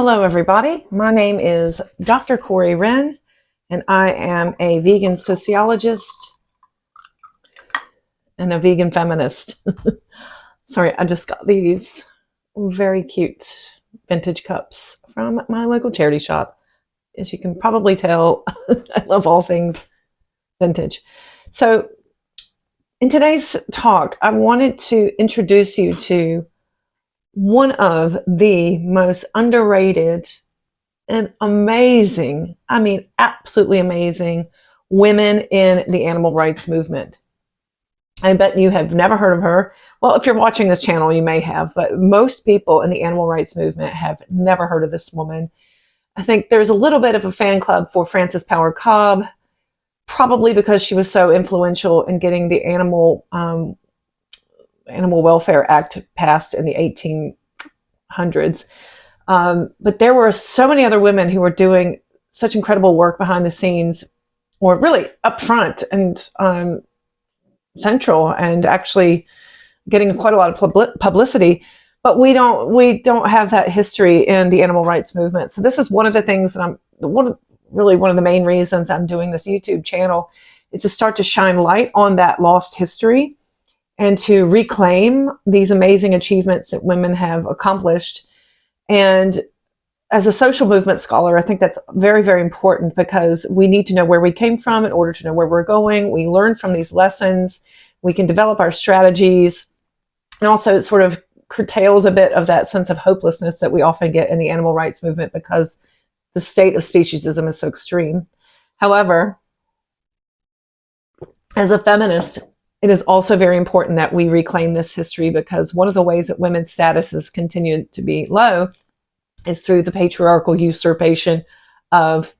Hello, everybody. My name is Dr. Corey Wren, and I am a vegan sociologist and a vegan feminist. Sorry, I just got these very cute vintage cups from my local charity shop. As you can probably tell, I love all things vintage. So in today's talk, I wanted to introduce you to one of the most underrated and amazing, I mean, absolutely amazing women in the animal rights movement. I bet you have never heard of her. Well, if you're watching this channel, you may have, but most people in the animal rights movement have never heard of this woman. I think there's a little bit of a fan club for Frances Power Cobb, probably because she was so influential in getting the Animal Welfare Act passed in the 1800s. But there were so many other women who were doing such incredible work behind the scenes, or really up front and central, and actually getting quite a lot of publicity. But we don't have that history in the animal rights movement. So this is one of the things that one of the main reasons I'm doing this YouTube channel is to start to shine light on that lost history and to reclaim these amazing achievements that women have accomplished. And as a social movement scholar, I think that's very, very important, because we need to know where we came from in order to know where we're going. We learn from these lessons. We can develop our strategies. And also it sort of curtails a bit of that sense of hopelessness that we often get in the animal rights movement because the state of speciesism is so extreme. However, as a feminist, it is also very important that we reclaim this history, because one of the ways that women's status has continued to be low is through the patriarchal usurpation of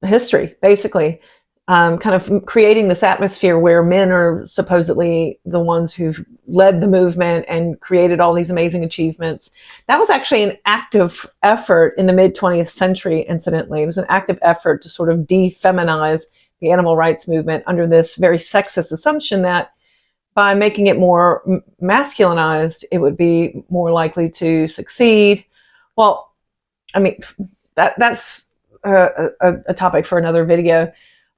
history, basically. Kind of creating this atmosphere where men are supposedly the ones who've led the movement and created all these amazing achievements. That was actually an active effort in the mid-20th century, incidentally. It was an active effort to sort of defeminize the animal rights movement under this very sexist assumption that by making it more masculinized, it would be more likely to succeed. Well, I mean, that's a topic for another video.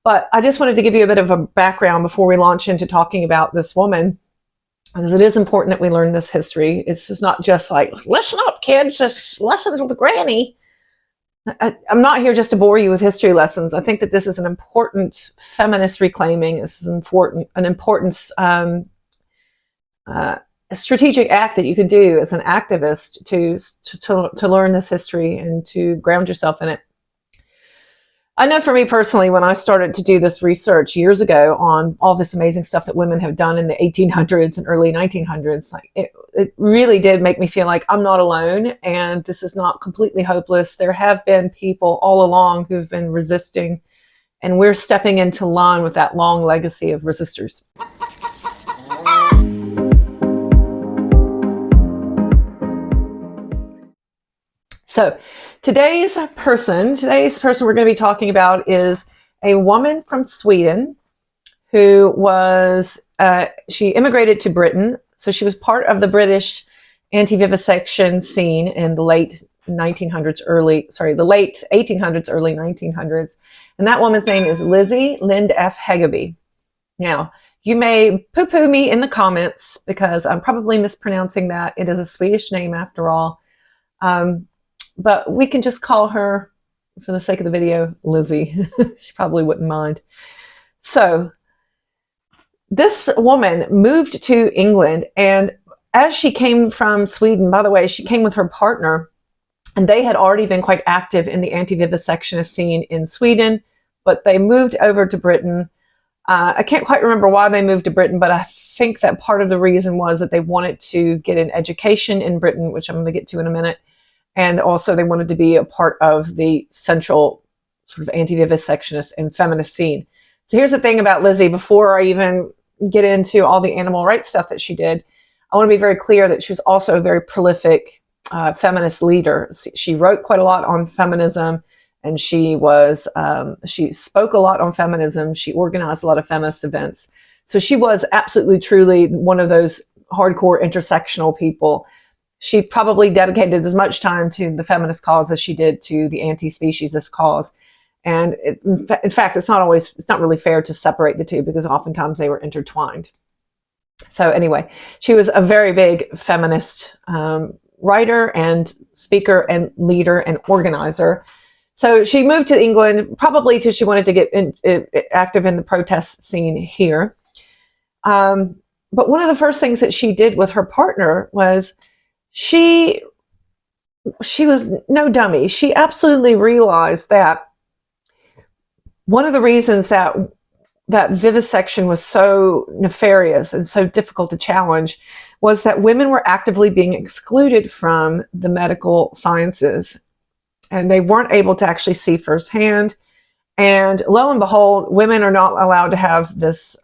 But I just wanted to give you a bit of a background before we launch into talking about this woman, because it is important that we learn this history. It's just not just like, listen up, kids, it's lessons with Granny. I'm not here just to bore you with history lessons. I think that this is an important feminist reclaiming. This is an important strategic act that you can do as an activist to learn this history and to ground yourself in it. I know for me personally, when I started to do this research years ago on all this amazing stuff that women have done in the 1800s and early 1900s, like it really did make me feel like I'm not alone, and this is not completely hopeless. There have been people all along who've been resisting, and we're stepping into line with that long legacy of resistors. So today's person we're going to be talking about is a woman from Sweden who was, she immigrated to Britain. So she was part of the British anti-vivisection scene in the late 1800s, early 1900s. And that woman's name is Lizzy Lind-af-Hageby. Now, you may poo-poo me in the comments because I'm probably mispronouncing that. It is a Swedish name after all. But we can just call her, for the sake of the video, Lizzy. She probably wouldn't mind. So this woman moved to England, and as she came from Sweden, by the way, she came with her partner, and they had already been quite active in the anti-vivisectionist scene in Sweden, but they moved over to Britain. I can't quite remember why they moved to Britain, but I think that part of the reason was that they wanted to get an education in Britain, which I'm going to get to in a minute. And also they wanted to be a part of the central sort of anti-vivisectionist and feminist scene. So here's the thing about Lizzy. Before I even get into all the animal rights stuff that she did, I want to be very clear that she was also a very prolific feminist leader. She wrote quite a lot on feminism, and she spoke a lot on feminism. She organized a lot of feminist events. So she was absolutely, truly one of those hardcore intersectional people. she probably dedicated as much time to the feminist cause as she did to the anti-speciesist cause. And in fact, it's not really fair to separate the two, because oftentimes they were intertwined. So anyway, she was a very big feminist writer and speaker and leader and organizer. So she moved to England probably because she wanted to get active in the protest scene here. But one of the first things that she did with her partner was she was no dummy. She absolutely realized that one of the reasons that vivisection was so nefarious and so difficult to challenge was that women were actively being excluded from the medical sciences, and they weren't able to actually see firsthand. And lo and behold, women are not allowed to have this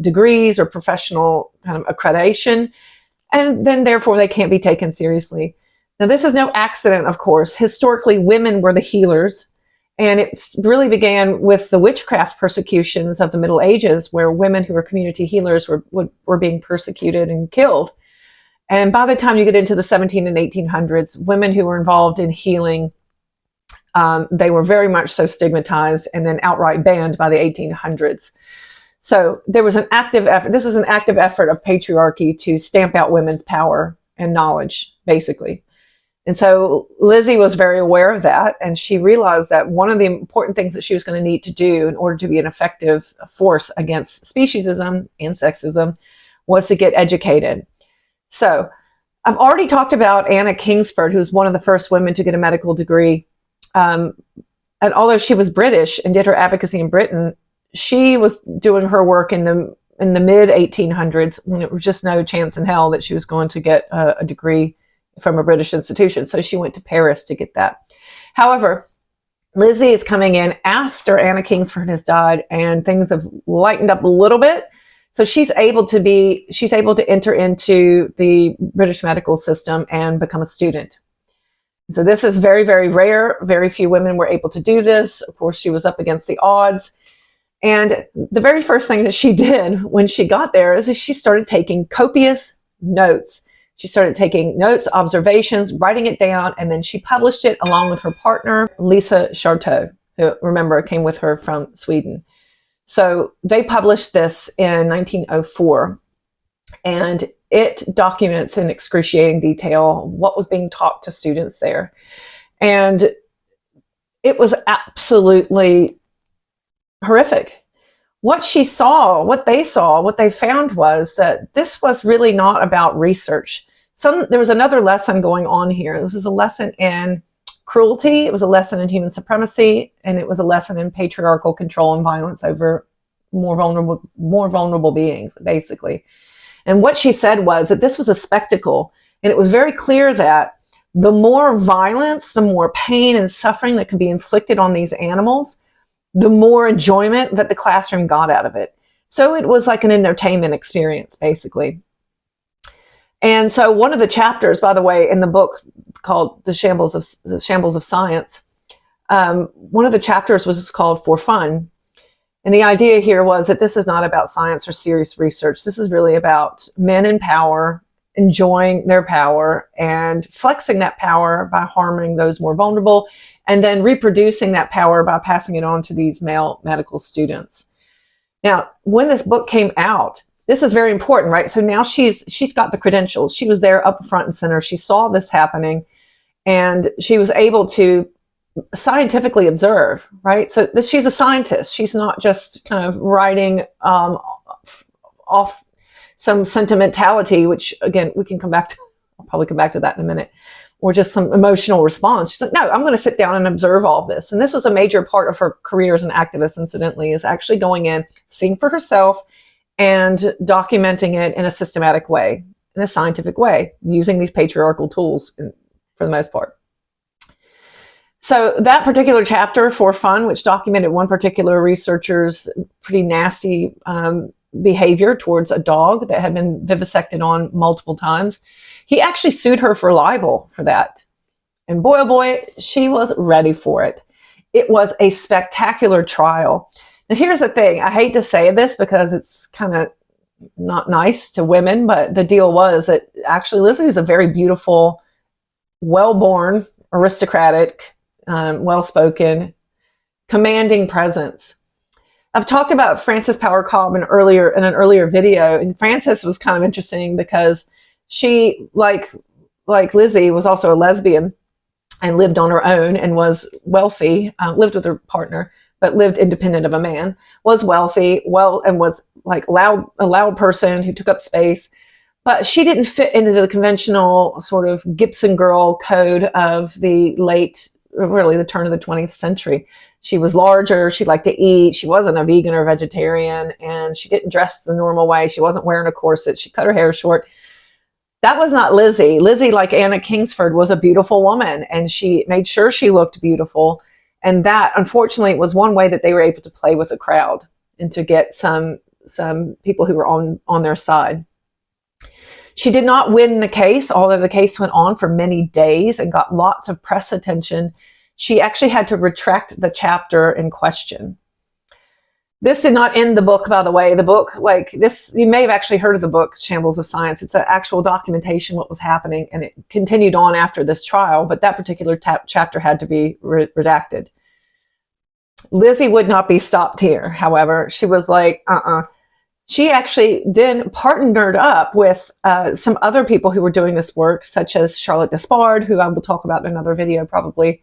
degrees or professional kind of accreditation, and then therefore they can't be taken seriously. Now, this is no accident, of course. Historically, women were the healers, and it really began with the witchcraft persecutions of the Middle Ages, where women who were community healers were being persecuted and killed. And by the time you get into the 17 and 1800s, women who were involved in healing, they were very much so stigmatized and then outright banned by the 1800s. So there was an active effort. This is an active effort of patriarchy to stamp out women's power and knowledge, basically. And so Lizzy was very aware of that, and she realized that one of the important things that she was going to need to do in order to be an effective force against speciesism and sexism was to get educated. So I've already talked about Anna Kingsford, who's one of the first women to get a medical degree. And although she was British and did her advocacy in Britain, she was doing her work in the mid 1800s, when it was just no chance in hell that she was going to get a degree from a British institution. So she went to Paris to get that. However, Lizzy is coming in after Anna Kingsford has died, and things have lightened up a little bit. So she's able to enter into the British medical system and become a student. So this is very, very rare. Very few women were able to do this. Of course, she was up against the odds. And the very first thing that she did when she got there is she started taking copious notes. She started taking notes, observations, writing it down, and then she published it along with her partner, Lisa Charteau, who, remember, came with her from Sweden. So they published this in 1904, and it documents in excruciating detail what was being taught to students there. And it was absolutely horrific. What they saw, what they found was that this was really not about research. There was another lesson going on here. This was a lesson in cruelty, it was a lesson in human supremacy, and it was a lesson in patriarchal control and violence over more vulnerable beings, basically. And what she said was that this was a spectacle, and it was very clear that the more violence, the more pain and suffering that could be inflicted on these animals, the more enjoyment that the classroom got out of it. So it was like an entertainment experience, basically. And so one of the chapters, by the way, in the book called The Shambles of Science, one of the chapters was called For Fun. And the idea here was that this is not about science or serious research. This is really about men in power, enjoying their power and flexing that power by harming those more vulnerable, and then reproducing that power by passing it on to these male medical students. Now, when this book came out, this is very important, right? So now she's got the credentials. She was there up front and center. She saw this happening, and she was able to scientifically observe, right? So she's a scientist. She's not just kind of writing off some sentimentality, which again, we can come back to, I'll probably come back to that in a minute, or just some emotional response. She's like, no, I'm going to sit down and observe all of this. And this was a major part of her career as an activist, incidentally, is actually going in, seeing for herself and documenting it in a systematic way, in a scientific way, using these patriarchal tools for the most part. So that particular chapter, For Fun, which documented one particular researcher's pretty nasty behavior towards a dog that had been vivisected on multiple times, he actually sued her for libel for that. And boy, oh boy, she was ready for it. It was a spectacular trial. Now here's the thing, I hate to say this because it's kind of not nice to women, but the deal was that actually Lizzy was a very beautiful well-born, aristocratic, well-spoken, commanding presence. I've talked about Frances Power Cobb in an earlier video, and Frances was kind of interesting because she, like Lizzy, was also a lesbian and lived on her own and was wealthy, lived with her partner, but lived independent of a man, was wealthy, and was like a loud person who took up space. But she didn't fit into the conventional sort of Gibson girl code of the turn of the 20th century. She was larger, she liked to eat, she wasn't a vegan or vegetarian, and she didn't dress the normal way. She wasn't wearing a corset, she cut her hair short. That was not Lizzy. Lizzy, like Anna Kingsford, was a beautiful woman, and she made sure she looked beautiful. And that, unfortunately, was one way that they were able to play with the crowd and to get some people who were on their side. She did not win the case, although the case went on for many days and got lots of press attention. She actually had to retract the chapter in question. This did not end the book, by the way. The book, like this, you may have actually heard of the book, Shambles of Science. It's an actual documentation what was happening, and it continued on after this trial, but that particular chapter had to be redacted. Lizzy would not be stopped here, however. She was like, She actually then partnered up with some other people who were doing this work, such as Charlotte Despard, who I will talk about in another video probably,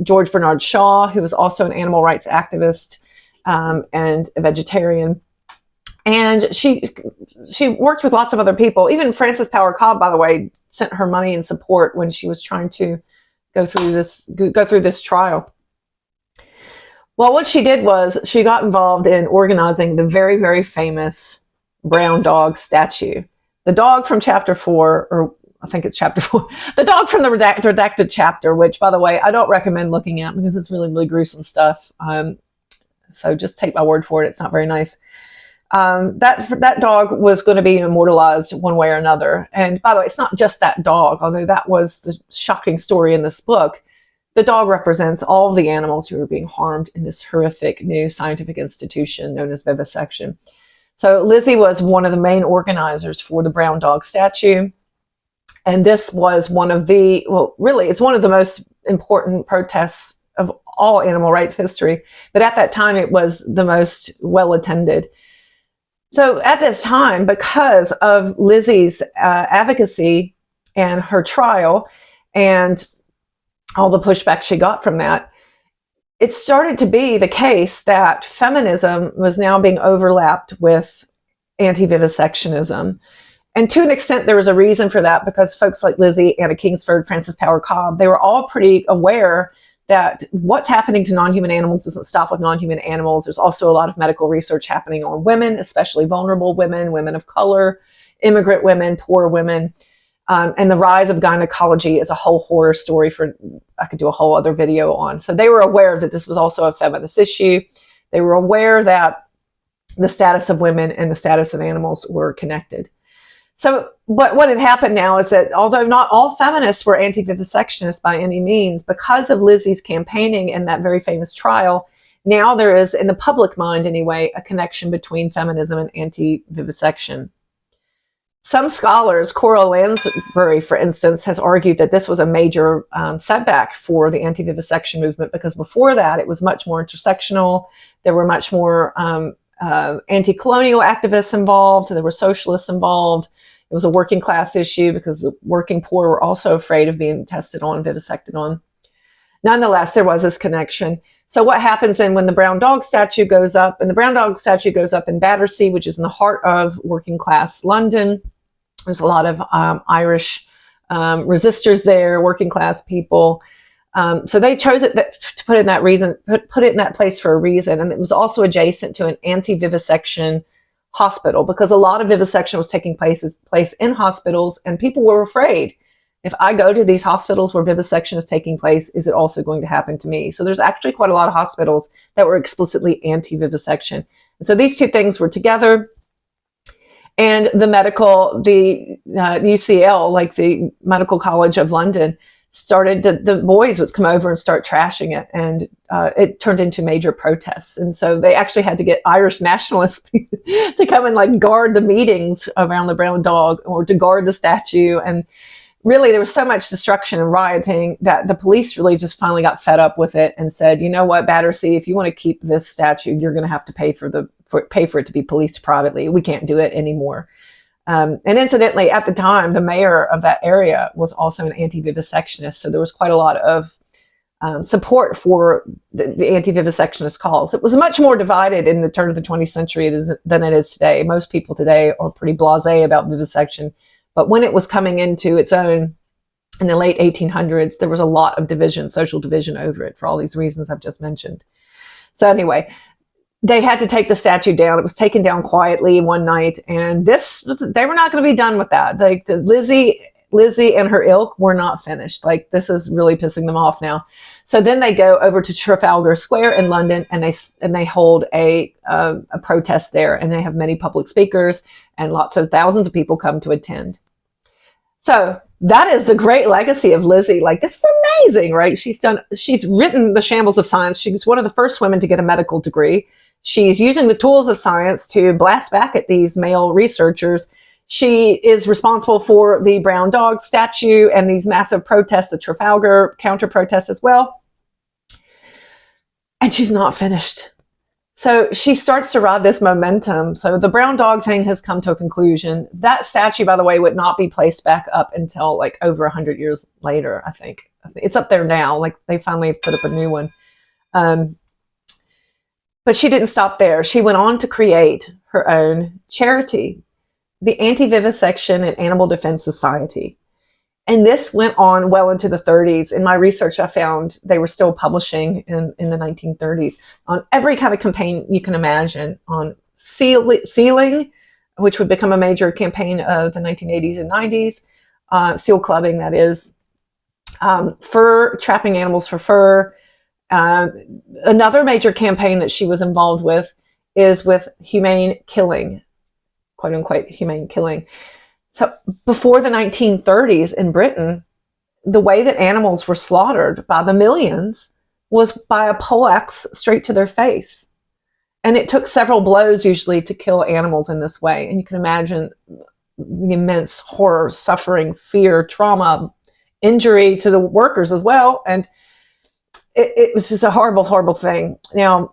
George Bernard Shaw, who was also an animal rights activist and a vegetarian. And she worked with lots of other people. Even Frances Power Cobb, by the way, sent her money and support when she was trying to go through this trial. Well, what she did was she got involved in organizing the very, very famous brown dog statue. The dog from chapter 4, or I think it's chapter 4, the dog from the redacted chapter, which, by the way, I don't recommend looking at because it's really, really gruesome stuff. So just take my word for it. It's not very nice. That dog was going to be immortalized one way or another. And by the way, it's not just that dog, although that was the shocking story in this book. The dog represents all the animals who are being harmed in this horrific new scientific institution known as vivisection. So Lizzy was one of the main organizers for the brown dog statue. And this was one of the, well, really, it's one of the most important protests of all animal rights history. But at that time, it was the most well attended. So at this time, because of Lizzy's advocacy and her trial and all the pushback she got from that, it started to be the case that feminism was now being overlapped with anti-vivisectionism. And to an extent, there was a reason for that, because folks like Lizzy, Anna Kingsford, Frances Power Cobb, they were all pretty aware that what's happening to non-human animals doesn't stop with non-human animals. There's also a lot of medical research happening on women, especially vulnerable women, women of color, immigrant women, poor women. And the rise of gynecology is a whole horror story I could do a whole other video on. So they were aware that this was also a feminist issue. They were aware that the status of women and the status of animals were connected. So, but what had happened now is that although not all feminists were anti-vivisectionists by any means, because of Lizzy's campaigning in that very famous trial, now there is, in the public mind anyway, a connection between feminism and anti-vivisection. Some scholars, Cora Lansbury, for instance, has argued that this was a major setback for the anti-vivisection movement, because before that it was much more intersectional. There were much more anti-colonial activists involved. There were socialists involved. It was a working class issue because the working poor were also afraid of being tested on, vivisected on. Nonetheless, there was this connection. So what happens then when the brown dog statue goes up, and the brown dog statue goes up in Battersea, which is in the heart of working class London. There's a lot of Irish resistors there, working class people. So they chose it to put it in that reason, put it in that place for a reason. And it was also adjacent to an anti-vivisection hospital, because a lot of vivisection was taking place in hospitals, and people were afraid. If I go to these hospitals where vivisection is taking place, is it also going to happen to me? So there's actually quite a lot of hospitals that were explicitly anti-vivisection. And so these two things were together. And the UCL, like the Medical College of London, started, the boys would come over and start trashing it, and it turned into major protests. And so they actually had to get Irish nationalists to come and like guard the meetings around the brown dog, or to guard the statue. And really there was so much destruction and rioting that the police really just finally got fed up with it and said, you know what, Battersea, if you want to keep this statue, you're going to have to pay for it to be policed privately. We can't do it anymore. And incidentally, at the time, the mayor of that area was also an anti-vivisectionist, so there was quite a lot of support for the anti-vivisectionist cause. It was much more divided in the turn of the 20th century than it is today. Most people today are pretty blasé about vivisection, but when it was coming into its own in the late 1800s, there was a lot of division, social division over it for all these reasons I've just mentioned. So anyway, they had to take the statue down. It was taken down quietly one night, and they were not going to be done with that. Like Lizzy and her ilk were not finished. Like, this is really pissing them off now. So then they go over to Trafalgar Square in London, and they hold a protest there, and they have many public speakers, and lots of thousands of people come to attend. So that is the great legacy of Lizzy. Like, this is amazing, right? She's written the Shambles of Science. She's one of the first women to get a medical degree. She's using the tools of science to blast back at these male researchers. She is responsible for the brown dog statue and these massive protests, the Trafalgar counter protests as well. And she's not finished. So she starts to ride this momentum. So the brown dog thing has come to a conclusion. That statue, by the way, would not be placed back up until like over 100 years later, I think. It's up there now. Like, they finally put up a new one. But she didn't stop there. She went on to create her own charity, the Anti-Vivisection and Animal Defense Society. And this went on well into the 30s. In my research, I found they were still publishing in the 1930s on every kind of campaign you can imagine, on sealing, which would become a major campaign of the 1980s and 90s, seal clubbing, that is, fur, trapping animals for fur. Another major campaign that she was involved with is with humane killing, quote unquote, humane killing. So before the 1930s in Britain, the way that animals were slaughtered by the millions was by a poleaxe straight to their face. And it took several blows usually to kill animals in this way. And you can imagine the immense horror, suffering, fear, trauma, injury to the workers as well. And it was just a horrible, horrible thing. Now,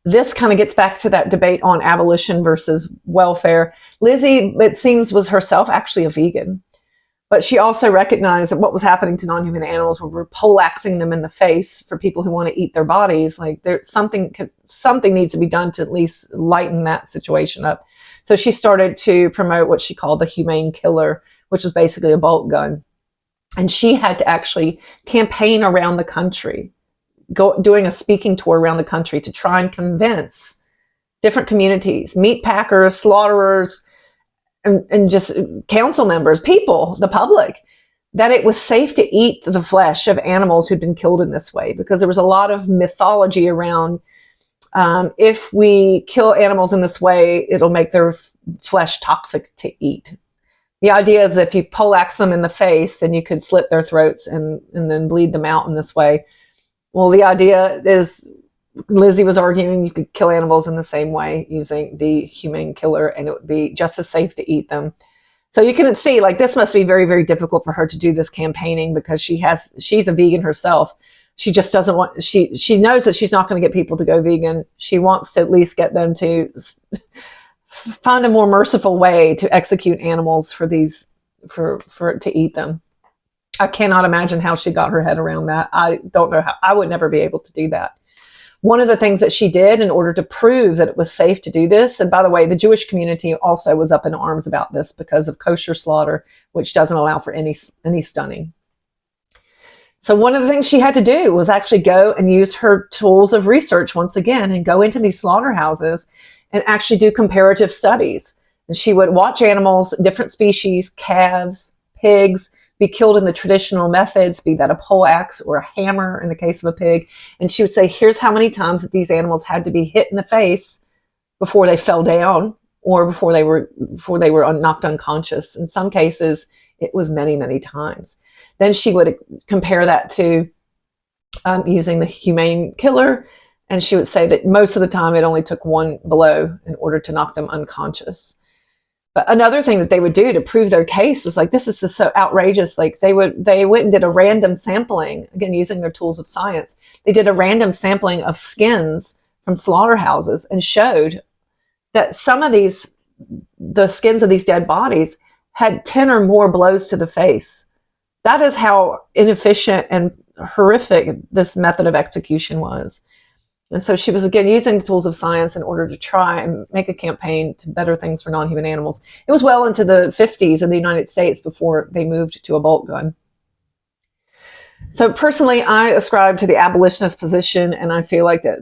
this kind of gets back to that debate on abolition versus welfare. Lizzy, it seems, was herself actually a vegan, but she also recognized that what was happening to non-human animals, where we're poleaxing them in the face for people who want to eat their bodies. Like, there's something needs to be done to at least lighten that situation up. So she started to promote what she called the humane killer, which was basically a bolt gun. And she had to actually campaign around the country, doing a speaking tour around the country to try and convince different communities, meat packers, slaughterers, and just council members, people, the public, that it was safe to eat the flesh of animals who'd been killed in this way, because there was a lot of mythology around if we kill animals in this way, it'll make their flesh toxic to eat. The idea is if you poleaxe them in the face, then you could slit their throats and then bleed them out in this way. Well, the idea is, Lizzy was arguing, you could kill animals in the same way using the humane killer, and it would be just as safe to eat them. So you can see, like, this must be very, very difficult for her to do this campaigning, because she's a vegan herself. She just doesn't want, she knows that she's not going to get people to go vegan. She wants to at least get them to find a more merciful way to execute animals for to eat them. I cannot imagine how she got her head around that. I don't know how. I would never be able to do that. One of the things that she did in order to prove that it was safe to do this, and by the way, the Jewish community also was up in arms about this because of kosher slaughter, which doesn't allow for any stunning. So one of the things she had to do was actually go and use her tools of research once again, and go into these slaughterhouses and actually do comparative studies. And she would watch animals, different species, calves, pigs, be killed in the traditional methods, be that a poleaxe or a hammer in the case of a pig. And she would say, here's how many times that these animals had to be hit in the face before they fell down, or before they were knocked unconscious. In some cases, it was many, many times. Then she would compare that to using the humane killer. And she would say that most of the time it only took one blow in order to knock them unconscious. But another thing that they would do to prove their case was like, this is just so outrageous. Like they went and did a random sampling, again, using their tools of science. They did a random sampling of skins from slaughterhouses and showed that some of the skins of these dead bodies had 10 or more blows to the face. That is how inefficient and horrific this method of execution was. And so she was, again, using the tools of science in order to try and make a campaign to better things for non-human animals. It was well into the 50s in the United States before they moved to a bolt gun. So personally, I ascribe to the abolitionist position, and I feel like that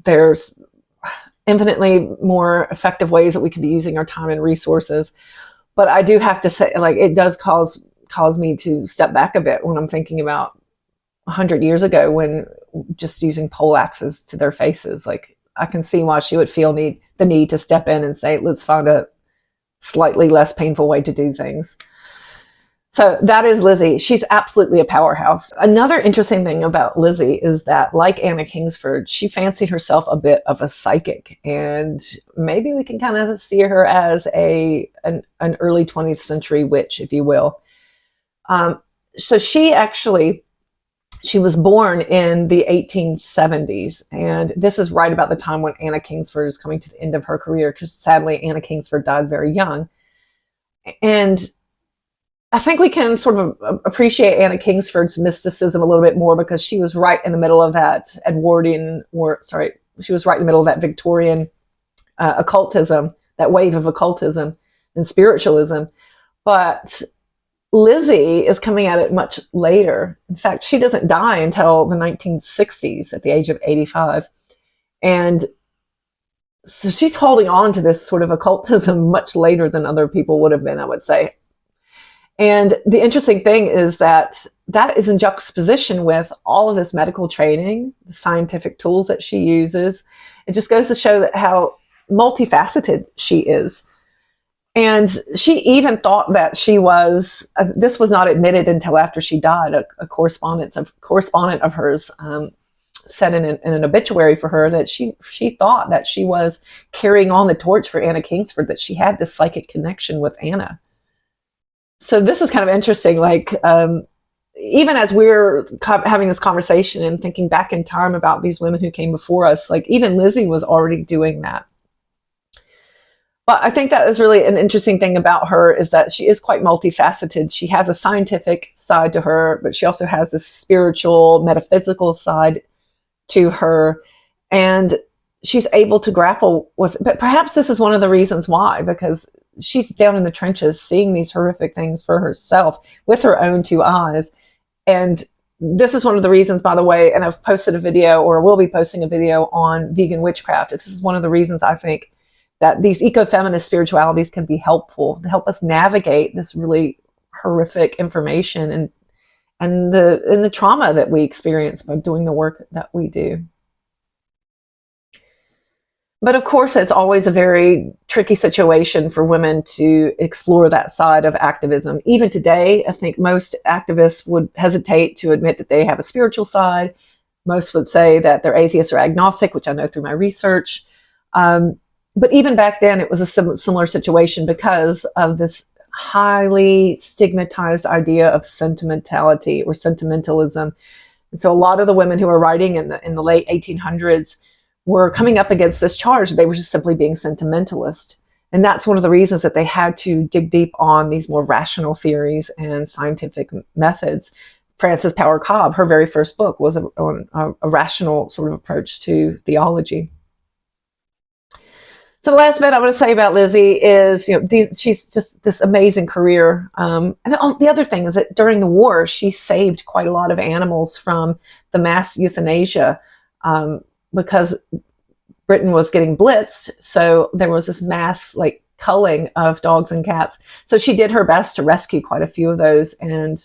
there's infinitely more effective ways that we could be using our time and resources. But I do have to say, like, it does cause me to step back a bit when I'm thinking about 100 years ago, when just using pole axes to their faces. Like, I can see why she would feel the need to step in and say, let's find a slightly less painful way to do things. So that is Lizzy. She's absolutely a powerhouse. Another interesting thing about Lizzy is that, like Anna Kingsford, she fancied herself a bit of a psychic, and maybe we can kind of see her as an early 20th century witch, if you will. So she was born in the 1870s, and this is right about the time when Anna Kingsford is coming to the end of her career, because sadly Anna Kingsford died very young. And I think we can sort of appreciate Anna Kingsford's mysticism a little bit more because she was right in the middle of that she was right in the middle of that Victorian occultism, that wave of occultism and spiritualism. But Lizzy is coming at it much later. In fact, she doesn't die until the 1960s at the age of 85. And so she's holding on to this sort of occultism much later than other people would have been, I would say. And the interesting thing is that is in juxtaposition with all of this medical training, the scientific tools that she uses. It just goes to show that how multifaceted she is. And she even thought that she was, this was not admitted until after she died. A correspondent of hers said in an obituary for her that she thought that she was carrying on the torch for Anna Kingsford, that she had this psychic connection with Anna. So this is kind of interesting. Like, even as we're having this conversation and thinking back in time about these women who came before us, like even Lizzy was already doing that. But I think that is really an interesting thing about her, is that she is quite multifaceted. She has a scientific side to her, but she also has this spiritual, metaphysical side to her. And she's able to grapple with, but perhaps this is one of the reasons why, because she's down in the trenches seeing these horrific things for herself with her own two eyes. And this is one of the reasons, by the way, and I've posted a video, or will be posting a video, on vegan witchcraft. This is one of the reasons I think that these eco-feminist spiritualities can be helpful to help us navigate this really horrific information and the trauma that we experience by doing the work that we do. But of course, it's always a very tricky situation for women to explore that side of activism. Even today, I think most activists would hesitate to admit that they have a spiritual side. Most would say that they're atheist or agnostic, which I know through my research. But even back then, it was a similar situation because of this highly stigmatized idea of sentimentality or sentimentalism. And so a lot of the women who were writing in the late 1800s were coming up against this charge. They were just simply being sentimentalist. And that's one of the reasons that they had to dig deep on these more rational theories and scientific methods. Frances Power Cobb, her very first book was a rational sort of approach to theology. So the last bit I want to say about Lizzy is, she's just this amazing career. And the other thing is that during the war, she saved quite a lot of animals from the mass euthanasia, because Britain was getting blitzed. So there was this mass culling of dogs and cats. So she did her best to rescue quite a few of those, and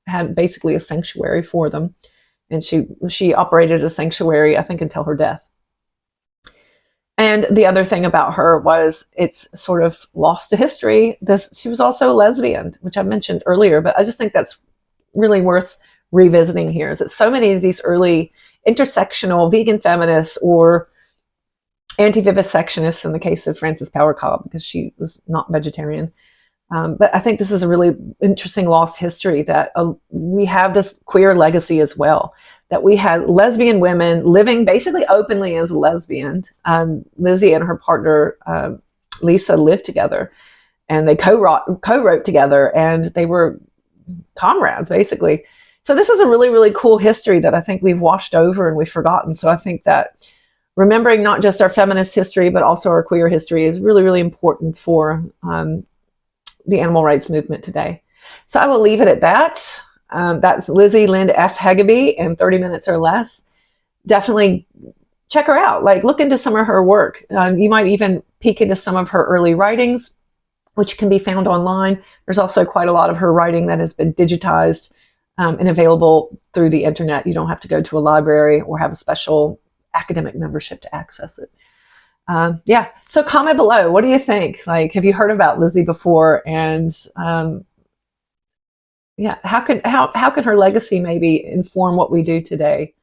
had basically a sanctuary for them. And she operated a sanctuary, I think, until her death. And the other thing about her was, it's sort of lost to history. She was also a lesbian, which I mentioned earlier, but I just think that's really worth revisiting here, is that so many of these early intersectional vegan feminists or anti-vivisectionist in the case of Frances Power Cobb, because she was not vegetarian. But I think this is a really interesting lost history, that we have this queer legacy as well, that we had lesbian women living basically openly as lesbians. Lizzy and her partner, Lisa, lived together, and they co-wrote together, and they were comrades, basically. So this is a really, really cool history that I think we've washed over and we've forgotten. So I think that remembering not just our feminist history, but also our queer history is really, really important for the animal rights movement today. So I will leave it at that. That's Lizzy Lind-af-Hageby in 30 minutes or less. Definitely check her out. Like, look into some of her work. You might even peek into some of her early writings, which can be found online. There's also quite a lot of her writing that has been digitized and available through the internet. You don't have to go to a library or have a special academic membership to access it. Yeah, so comment below. What do you think? Like, have you heard about Lizzy before? And yeah, how can her legacy maybe inform what we do today?